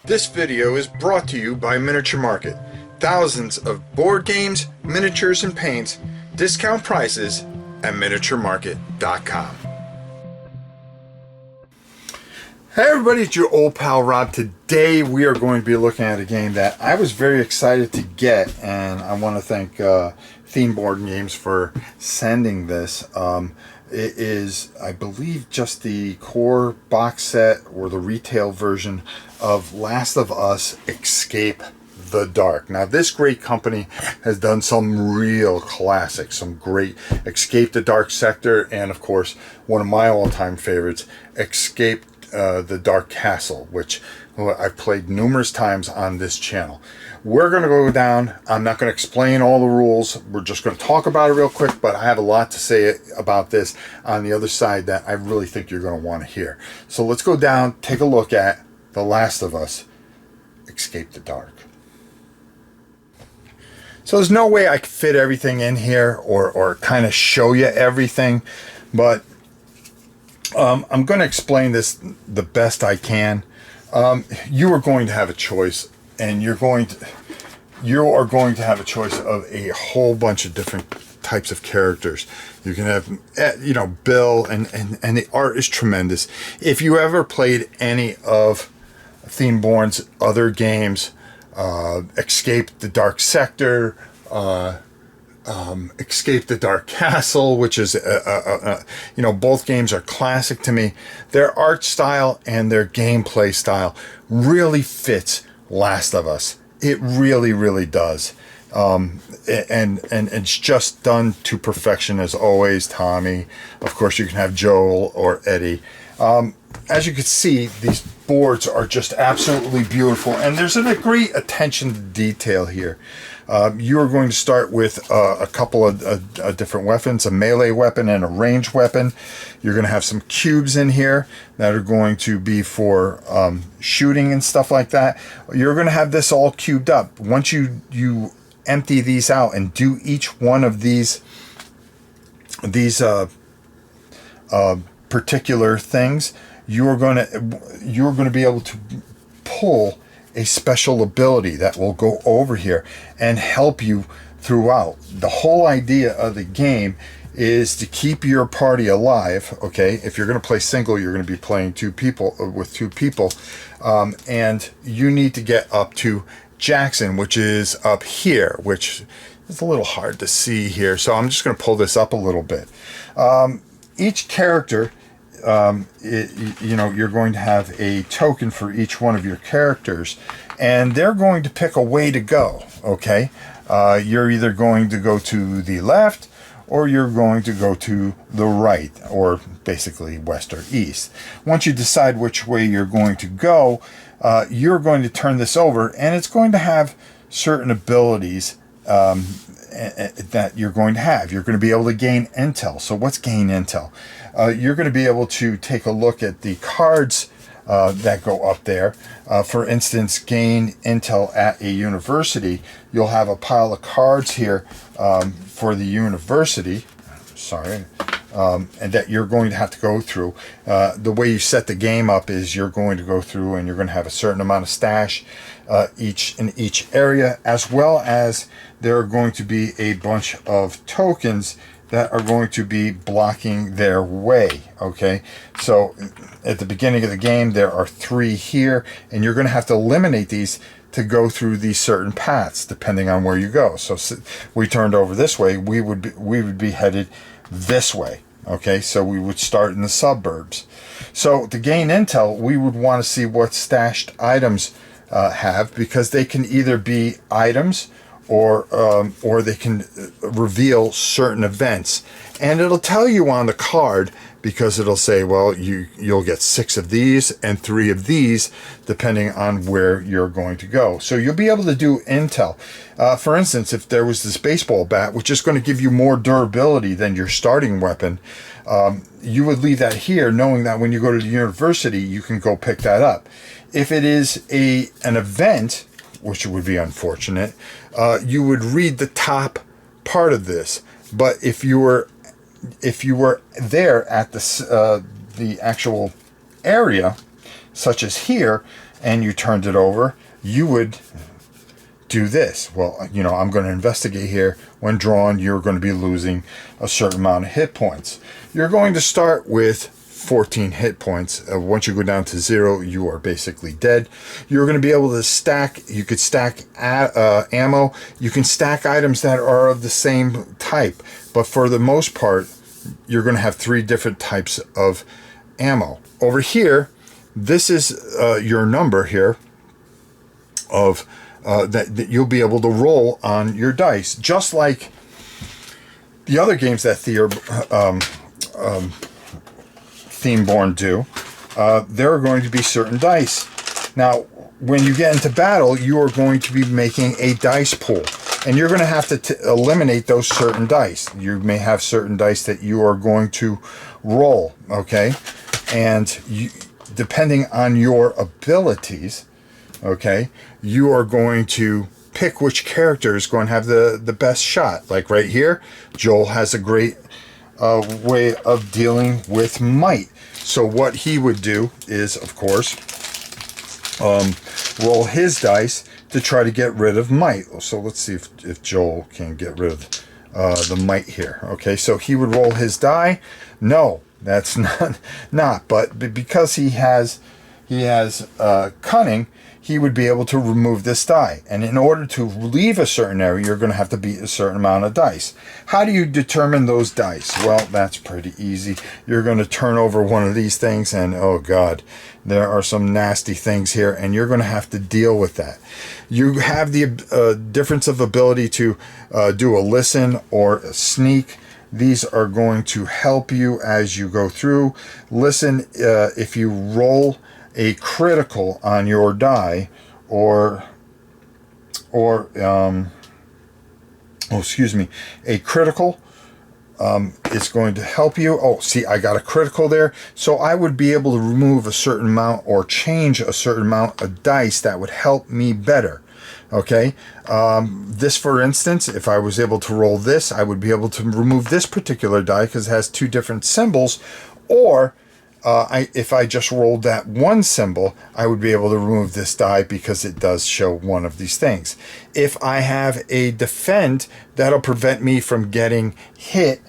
This video is brought to you by Miniature Market. Thousands of board games, miniatures, and paints, discount prices at miniaturemarket.com. Hey everybody, it's your old pal Rob. Today we are going to be looking at a game that I was very excited to get, and I want to thank Theme Board Games for sending this. It is, I believe, just the core box set or the retail version of Last of Us Escape the Dark. Now, this great company has done some real classics, some great Escape the Dark Sector, and of course, one of my all-time favorites, Escape the Dark Castle, which I've played numerous times on this channel. We're going to go down. I'm not going to explain all the rules. We're just going to talk about it real quick, but I have a lot to say about this on the other side that I really think you're going to want to hear. So let's go down, take a look at The Last of Us Escape the Dark. So there's no way I could fit everything in here or kind of show you everything, but I'm going to explain this the best I can. You are going to have a choice, and you are going to have a choice of a whole bunch of different types of characters. You can have, Bill, and the art is tremendous. If you ever played any of Themeborn's other games, Escape the Dark Sector, Escape the Dark Castle, which is both games are classic to me. Their art style and their gameplay style really fits Last of Us. It really does. And it's just done to perfection as always. Tommy, of course, you can have Joel or Eddie. As you can see, these boards are just absolutely beautiful, and there's a great attention to detail here. You are going to start with a couple of different weapons, a melee weapon and a ranged weapon. You're going to have some cubes in here that are going to be for shooting and stuff like that. You're going to have this all cubed up. Once you empty these out and do each one of these particular things, you're going to be able to pull a special ability that will go over here and help you throughout. The whole idea of the game is to keep your party alive. Okay, if you're going to play single, you're going to be playing with two people, and you need to get up to Jackson, which is up here, which is a little hard to see here. So I'm just going to pull this up a little bit. Each character, you're going to have a token for each one of your characters, and they're going to pick a way to go. Okay, you're either going to go to the left, or you're going to go to the right, or basically west or east. Once you decide which way you're going to go, you're going to turn this over, and it's going to have certain abilities that you're going to have. You're going to be able to gain intel. So what's gain intel? You're going to be able to take a look at the cards that go up there. For instance, gain intel at a university. You'll have a pile of cards here for the university. Sorry. And that you're going to have to go through. The way you set the game up is you're going to go through and you're going to have a certain amount of stash in each area, as well as there are going to be a bunch of tokens that are going to be blocking their way. Okay, so at the beginning of the game there are 3 here, and you're going to have to eliminate these to go through these certain paths depending on where you go. So we turned over this way, we would be headed this way. Okay, so we would start in the suburbs. So to gain intel, we would want to see what stashed items have, because they can either be items or they can reveal certain events, and it'll tell you on the card, because it'll say, well, you'll get 6 of these and 3 of these depending on where you're going to go. So you'll be able to do intel. For instance, if there was this baseball bat, which is going to give you more durability than your starting weapon, you would leave that here, knowing that when you go to the university, you can go pick that up. If it is an event, which would be unfortunate, you would read the top part of this. But if you were there at the actual area, such as here, and you turned it over, you would do this. Well, you know, I'm going to investigate here. When drawn, you're going to be losing a certain amount of hit points. You're going to start with 14 hit points. Once you go down to 0, you are basically dead. You're going to be able to stack. You could stack ammo. You can stack items that are of the same type, but for the most part, you're going to have 3 different types of ammo. Over here, this is your number here of that you'll be able to roll on your dice, just like the other games that Themeborn do. There are going to be certain dice. Now, when you get into battle, you are going to be making a dice pool, and you're going to have to eliminate those certain dice. You may have certain dice that you are going to roll, okay? And you, depending on your abilities, okay, you are going to pick which character is going to have the best shot. Like right here, Joel has a great way of dealing with might. So what he would do is, of course, roll his dice to try to get rid of might. So let's see if Joel can get rid of the might here. Okay, so he would roll his die. No, that's not. But because he has cunning, he would be able to remove this die. And in order to leave a certain area, you're going to have to beat a certain amount of dice. How do you determine those dice? Well, that's pretty easy. You're going to turn over one of these things, and oh God, there are some nasty things here, and you're going to have to deal with that. You have the difference of ability to do a listen or a sneak. These are going to help you as you go through. Listen, if you roll a critical on your die, a critical is going to help you. Oh, see, I got a critical there. So I would be able to remove a certain amount or change a certain amount of dice that would help me better. Okay, this, for instance, if I was able to roll this, I would be able to remove this particular die because it has 2 different symbols. Or if I just rolled that one symbol, I would be able to remove this die because it does show one of these things. If I have a defend, that'll prevent me from getting hit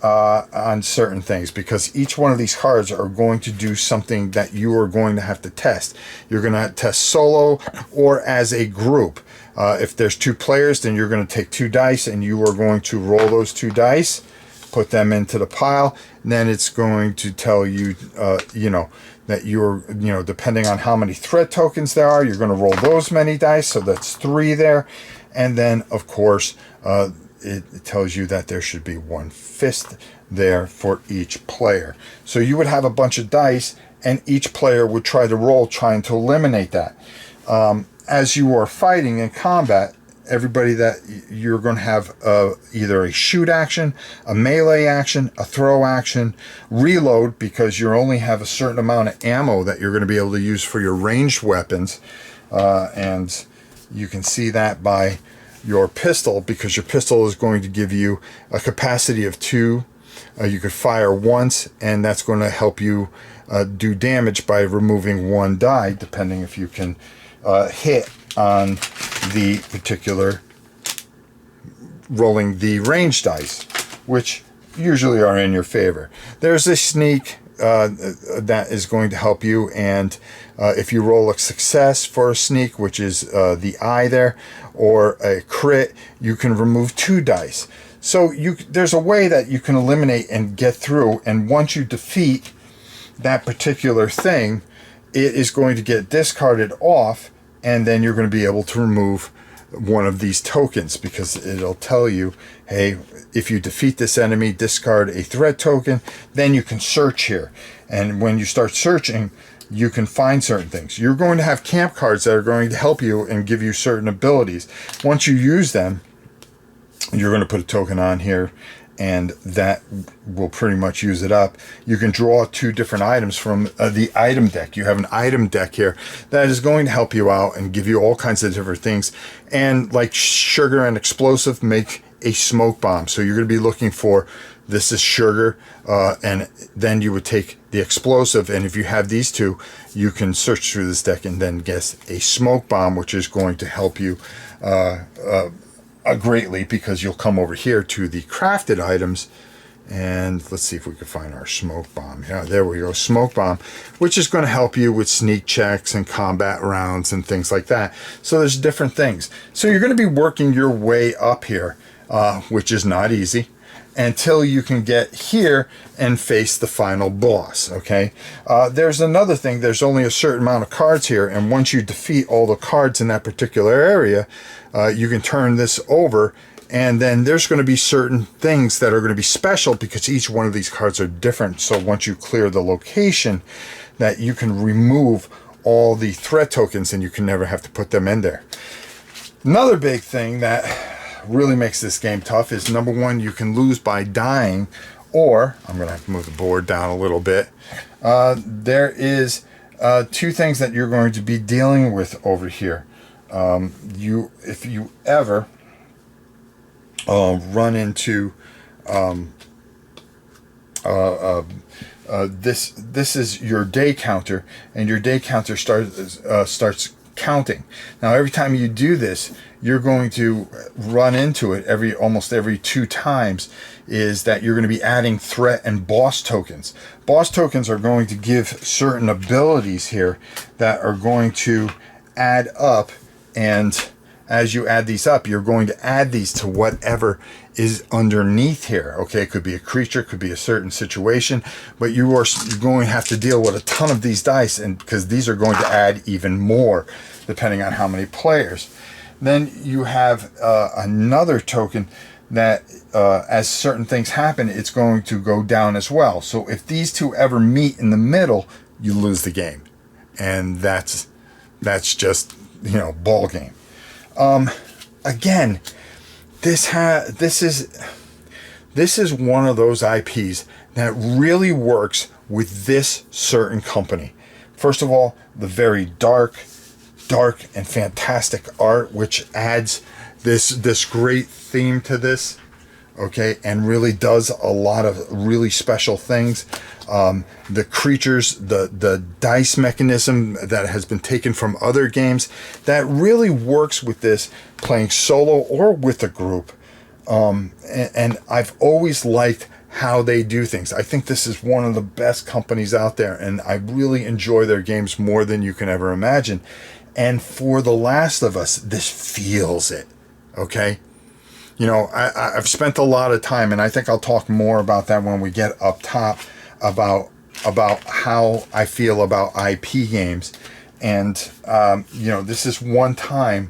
on certain things, because each one of these cards are going to do something that you are going to have to test. You're going to test solo or as a group. If there's 2 players, then you're going to take 2 dice and you are going to roll those 2 dice, put them into the pile, and then it's going to tell you, that you're, depending on how many threat tokens there are, you're going to roll those many dice. So that's 3 there. And then, of course, it tells you that there should be 1 fist there for each player. So you would have a bunch of dice, and each player would try to roll, trying to eliminate that. As you are fighting in combat, everybody that you're going to have either a shoot action, a melee action, a throw action, reload, because you only have a certain amount of ammo that you're going to be able to use for your ranged weapons. And you can see that by your pistol, because your pistol is going to give you a capacity of 2. You could fire once, and that's going to help you do damage by removing 1 die, depending if you can hit on the particular rolling the range dice, which usually are in your favor. There's a sneak that is going to help you, and if you roll a success for a sneak, which is the eye there, or a crit, you can remove 2 dice. So there's a way that you can eliminate and get through, and once you defeat that particular thing, it is going to get discarded off, and then you're going to be able to remove one of these tokens, because it'll tell you, hey, if you defeat this enemy, discard a threat token. Then you can search here, and when you start searching, you can find certain things. You're going to have camp cards that are going to help you and give you certain abilities. Once you use them, you're going to put a token on here, and that will pretty much use it up. You can draw 2 different items from the item deck. You have an item deck here that is going to help you out and give you all kinds of different things. And like sugar and explosive, make a smoke bomb. So you're going to be looking for, this is sugar, and then you would take the explosive, and if you have these two, you can search through this deck and then guess a smoke bomb, which is going to help you greatly, because you'll come over here to the crafted items, and let's see if we can find our smoke bomb. Yeah, there we go, smoke bomb, which is going to help you with sneak checks and combat rounds and things like that. So there's different things. So you're going to be working your way up here, which is not easy, until you can get here and face the final boss. Okay, there's another thing. There's only a certain amount of cards here, and once you defeat all the cards in that particular area, you can turn this over, and then there's going to be certain things that are going to be special, because each one of these cards are different. So once you clear the location, that you can remove all the threat tokens, and you can never have to put them in there. Another big thing that really makes this game tough is, number one, you can lose by dying, or I'm going to have to move the board down a little bit. There is two things that you're going to be dealing with over here. If you ever run into this is your day counter, and your day counter starts counting. Now every time you do this, you're going to run into it almost every 2 times, is that you're going to be adding threat and boss tokens. Boss tokens are going to give certain abilities here that are going to add up, and as you add these up, you're going to add these to whatever is underneath here. Okay, it could be a creature, could be a certain situation, but you're going to have to deal with a ton of these dice, and because these are going to add even more depending on how many players. Then you have another token that as certain things happen, it's going to go down as well. So if these two ever meet in the middle, you lose the game, and that's just, you know, ball game. Again, this is one of those IPs that really works with this certain company. First of all, the very dark and fantastic art, which adds this great theme to this, okay, and really does a lot of really special things. The creatures, the dice mechanism that has been taken from other games, that really works with this, playing solo or with a group. And I've always liked how they do things. I think this is one of the best companies out there, and I really enjoy their games more than you can ever imagine. And for The Last of Us, this feels it, okay? You know, I've spent a lot of time, and I think I'll talk more about that when we get up top, about how I feel about IP games. And, you know, this is one time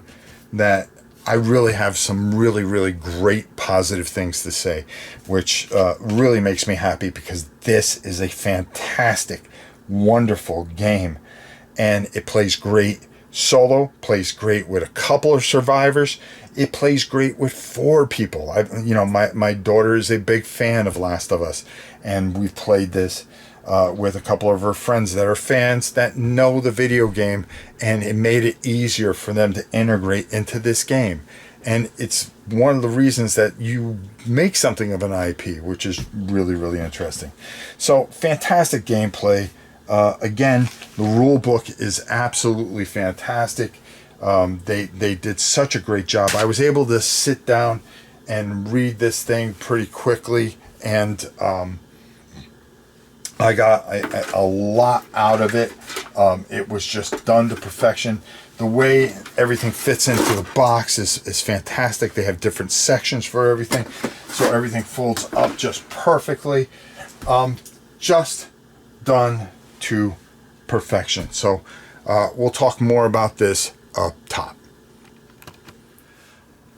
that I really have some really, really great positive things to say, which really makes me happy, because this is a fantastic, wonderful game. And it plays great solo, plays great with a couple of survivors. It plays great with 4 people. My daughter is a big fan of Last of Us, and we've played this with a couple of her friends that are fans that know the video game, and it made it easier for them to integrate into this game. And it's one of the reasons that you make something of an IP, which is really, really interesting. So fantastic gameplay. Again, the rule book is absolutely fantastic. They did such a great job. I was able to sit down and read this thing pretty quickly, and I got a lot out of it. It was just done to perfection. The way everything fits into the box is fantastic. They have different sections for everything, so everything folds up just perfectly. Just done to perfection. So we'll talk more about this up top.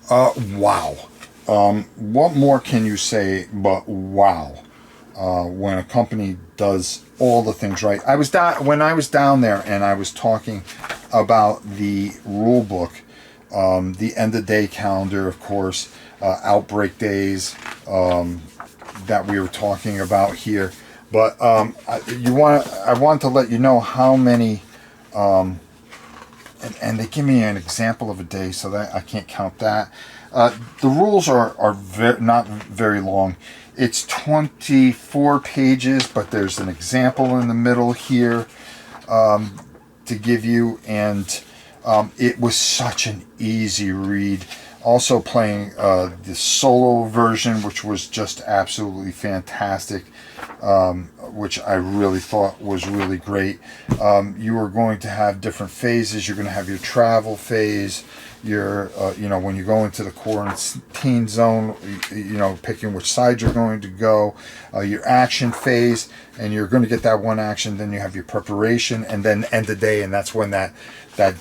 Wow. What more can you say but wow? When a company does all the things right. When I was down there and I was talking about the rule book, the end of day calendar, of course, outbreak days that we were talking about here. But I want to let you know how many, and they give me an example of a day, so that I can't count that. The rules are not very long. It's 24 pages, but there's an example in the middle here to give you, and it was such an easy read. Also playing the solo version, which was just absolutely fantastic, which I really thought was really great. You are going to have different phases. You're going to have your travel phase, your when you go into the quarantine zone, picking which side you're going to go, your action phase, and you're going to get that one action. Then you have your preparation, and then end the day, and that's when that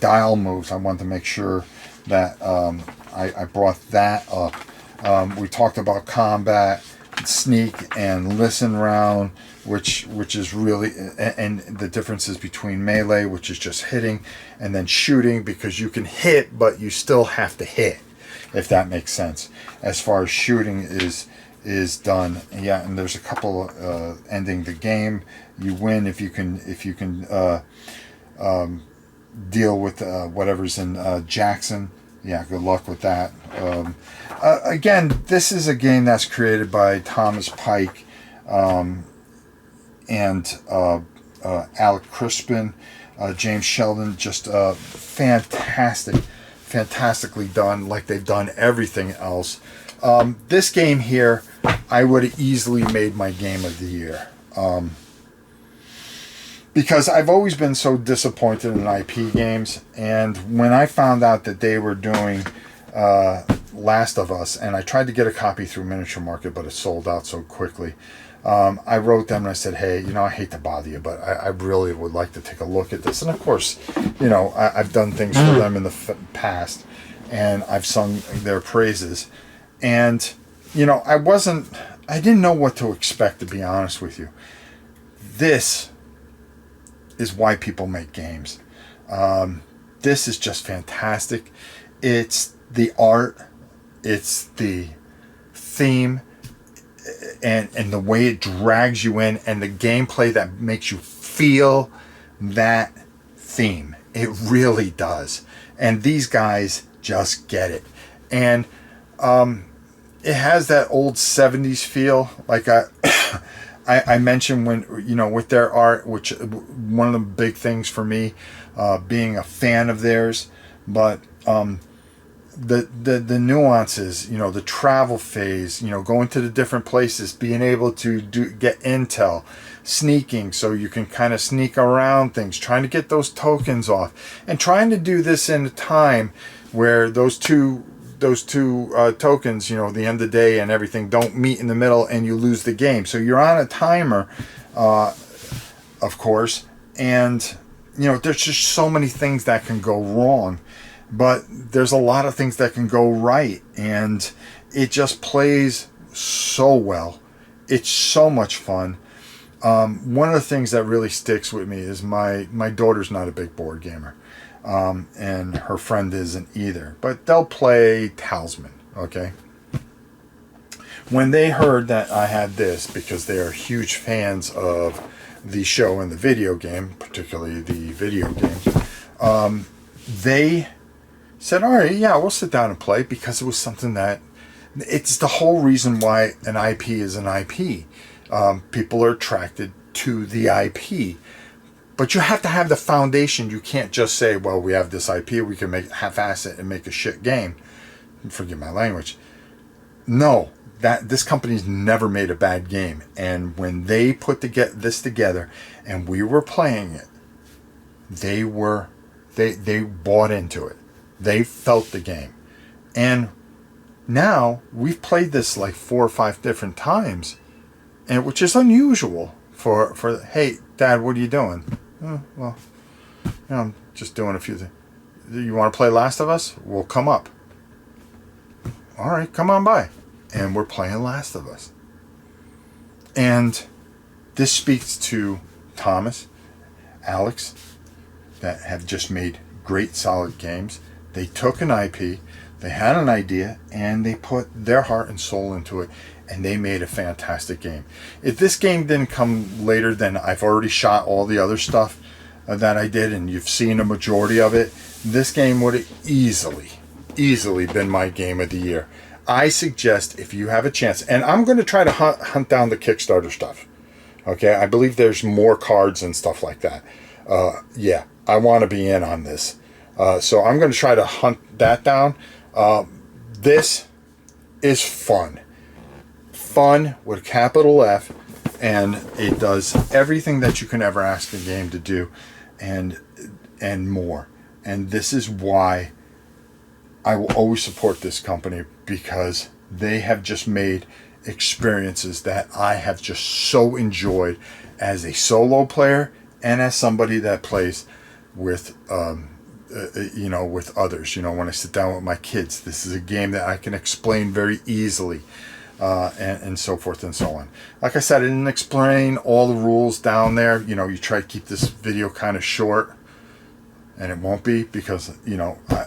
dial moves. I wanted to make sure that I brought that up. We talked about combat, sneak, and listen round, which is really, and the differences between melee, which is just hitting, and then shooting, because you can hit, but you still have to hit, if that makes sense. As far as shooting is done, yeah, and there's a couple ending the game. You win if you can deal with whatever's in Jackson. Yeah, good luck with that. Again, this is a game that's created by Thomas Pike and Alec Crispin, James Sheldon. Just fantastically done, like they've done everything else. This game here, I would have easily made my game of the year. Because I've always been so disappointed in IP games, and when I found out that they were doing Last of Us, and I tried to get a copy through Miniature Market, but it sold out so quickly, I wrote them and I said, hey, I hate to bother you, but I really would like to take a look at this. And of course, I've done things for them in the past, and I've sung their praises. And, I didn't know what to expect, to be honest with you. This is why people make games. This is just fantastic. It's the art, it's the theme, and the way it drags you in, and the gameplay that makes you feel that theme. It really does. And these guys just get it. And it has that old 70s feel, like I mentioned when, with their art, which one of the big things for me, being a fan of theirs, but the nuances, the travel phase, going to the different places, being able to get intel, sneaking, so you can kind of sneak around things, trying to get those tokens off, and trying to do this in a time where those two tokens, the end of the day and everything, don't meet in the middle, and you lose the game. So you're on a timer, of course, and there's just so many things that can go wrong, but there's a lot of things that can go right, and it just plays so well. It's so much fun. One of the things that really sticks with me is my daughter's not a big board gamer. And her friend isn't either, but they'll play Talisman, okay? When they heard that I had this, because they are huge fans of the show and the video game, particularly the video game, they said, all right, yeah, we'll sit down and play, because it was something that, it's the whole reason why an IP is an IP. People are attracted to the IP. But you have to have the foundation. You can't just say, well, we have this IP, we can half-ass it and make a shit game. Forgive my language. No, this company's never made a bad game. And when they put this together and we were playing it, they bought into it. They felt the game. And now we've played this like 4 or 5 different times, and which is unusual for hey, Dad, what are you doing? Well, I'm just doing a few things. You want to play Last of Us? Well, come up. All right, come on by. And we're playing Last of Us. And this speaks to Thomas, Alex, that have just made great, solid games. They took an IP, they had an idea, and they put their heart and soul into it, and they made a fantastic game. If this game didn't come later, then I've already shot all the other stuff that I did, and you've seen a majority of it. This game would have easily been my game of the year. I suggest if you have a chance, and I'm going to try to hunt down the Kickstarter stuff. Okay, I believe there's more cards and stuff like that. Yeah, I want to be in on this. So I'm going to try to hunt that down. This is fun. Fun with capital F, and it does everything that you can ever ask a game to do, and more. And this is why I will always support this company, because they have just made experiences that I have just so enjoyed as a solo player and as somebody that plays with with others. When I sit down with my kids, this is a game that I can explain very easily, and so forth and so on. Like I said, I didn't explain all the rules down there. You try to keep this video kind of short, and it won't be, because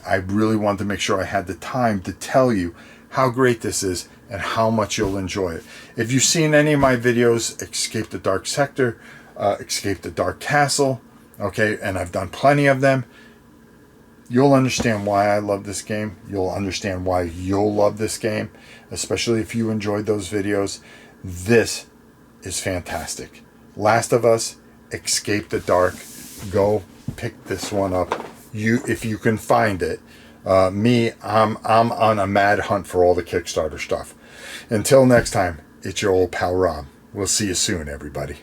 I really wanted to make sure I had the time to tell you how great this is and how much you'll enjoy it. If you've seen any of my videos, Escape the Dark Sector, Escape the Dark Castle, okay, and I've done plenty of them, you'll understand why I love this game. You'll understand why you'll love this game, especially if you enjoyed those videos. This is fantastic. Last of Us, Escape the Dark. Go pick this one up, if you can find it. I'm on a mad hunt for all the Kickstarter stuff. Until next time, it's your old pal Rob. We'll see you soon, everybody.